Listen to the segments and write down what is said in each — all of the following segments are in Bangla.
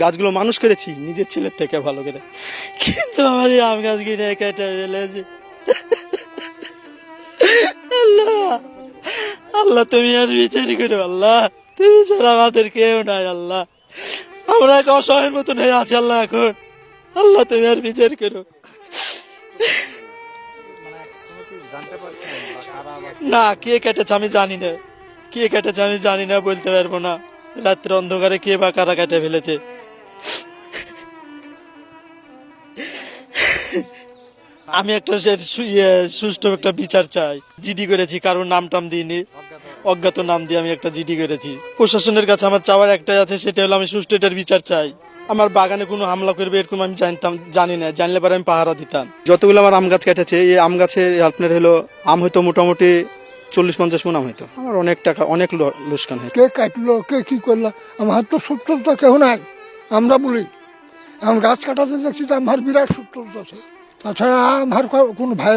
গাছগুলো মানুষ করেছি নিজের ছেলের থেকে ভালো করে, কিন্তু আমার এই আম গাছ কিনে কেটে ফেলেছে। আল্লাহ, আল্লাহ তুমি আর বিচারি করো, আল্লাহ তুমি ছাড়া আমাদের কেউ নাই। আল্লাহ আমরা এক অসহায়ের মতন হয়ে আছি আল্লাহ এখন, আল্লাহ তুমি আর বিচার করো। না, কে কেটেছে আমি জানি না, কে কেটেছে আমি জানি না, বলতে পারবো না। রাত্রে অন্ধকারে কে বা কারা কেটে ফেলেছে। আমি একটা সুষ্ঠু একটা বিচার চাই। জিডি করেছি, কারোর নাম টাম দিইনি, অজ্ঞাত নাম দিয়ে আমি একটা জিডি করেছি। প্রশাসনের কাছে আমার চাওয়ার একটাই আছে, সেটা হলো আমি সুষ্ঠু এটার বিচার চাই। আমার বাগানে কোনো হামলা করবে এরকম আমি জানি না, জানলে পরে আমি পাহারা দিতাম। যতগুলো আমার আম গাছ কেটেছে, এই আম গাছে আপনার হলো আম হয়তো মোটামুটি 40-50 মণ আম হয়তো। আমার অনেক টাকা, অনেক লোকসান হয়। কে কাটলো, কে কি করলো, আমার তো সূত্রতা কেউ নাই। আমরা বলি এখন গাছ কাটাতে দেখছি তো আমার বিরাট সূত্র আছে। তাছাড়া আমার কোনো ভাই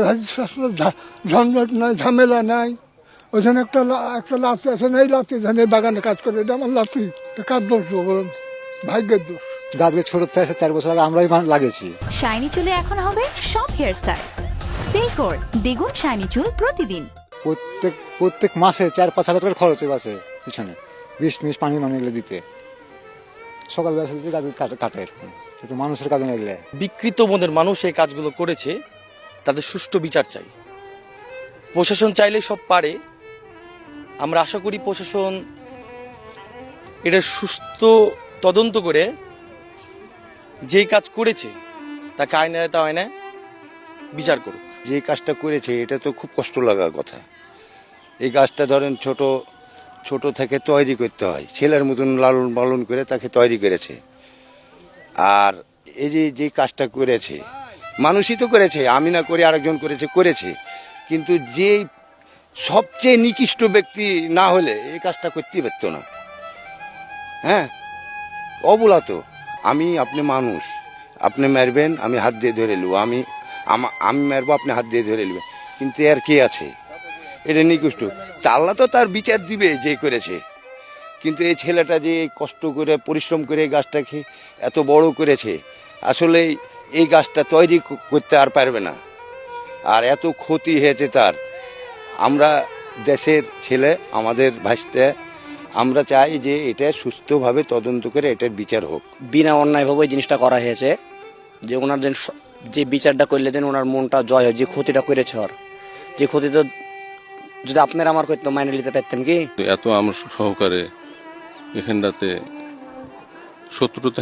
ঝঞ্ঝট নাই, ঝামেলা নাই। ওইখানে একটা লাঠি আছে না, এই লাঠি এই বাগানে কাজ করে, এটা আমার লাঠি। কার দোষ বলুন, ভাগ্যের দোষ। গাছকে ছোট থেকে 4 বছর আগে আমরাই লাগিয়েছি। শাইনি চুলে এখন হবে সব হেয়ার স্টাইল। সিল্কোর দ্বিগুণ শাইনি চুল প্রতিদিন। প্রত্যেক মাসে 4-5 হাজার করে খরচ হয় বাসে পিছনে, বিষ পানি এগুলো দিতে। সকালবেলা গাছ কাটে, এরকম সেটা মানুষের কাজে না এগুলো। বিকৃত মনের মানুষ এই কাজগুলো করেছে, তাদের সুষ্ঠু বিচার চাই। প্রশাসন চাইলে সব পারে। আমরা আশা করি প্রশাসন এটা সুস্থ তদন্ত করে যে কাজ করেছে তাকে আইনে বিচার করুক। যে কাজটা করেছে এটা তো খুব কষ্ট লাগার কথা। এই গাছটা ধরেন ছোট থেকে তৈরি করতে হয়, ছেলের মতন লালন পালন করে তাকে তৈরি করেছে। আর এই যে কাজটা করেছে মানুষই তো করেছে, আমি না করে আরেকজন করেছে, কিন্তু যে সবচেয়ে নিকৃষ্ট ব্যক্তি না হলে এই কাজটা করতেই পারতো না। হ্যাঁ, অবলা তো আপনি মানুষ, আপনি মারবেন আমি হাত দিয়ে ধরে নেব, আমি মারবো আপনি হাত দিয়ে ধরে নেবেন, কিন্তু এর কে আছে? এটা নিকৃষ্ট। আল্লাহ তো তার বিচার দিবে যে করেছে। কিন্তু এই ছেলেটা যে কষ্ট করে পরিশ্রম করে এই গাছটাকে এত বড় করেছে, আসলে এই গাছটা তৈরি করতে আর পারবে না। আর এত ক্ষতি হয়েছে তার। আমরা দেশের ছেলে, আমাদের ভাসতে আমরা চাই যে এটা সুস্থভাবে তদন্ত করে এটার বিচার হোক। বিনা অন্যায়ভাবে ওই জিনিসটা করা হয়েছে, যে ওনার যে বিচারটা করলে যেন ওনার মনটা জয় হয়, যে ক্ষতিটা করেছে ওর, যে ক্ষতিটা যদি আপনারা আমার করতো মাইনে নিতে পারতেন কি? এত আমার সহকারে এখানটাতে শত্রুতা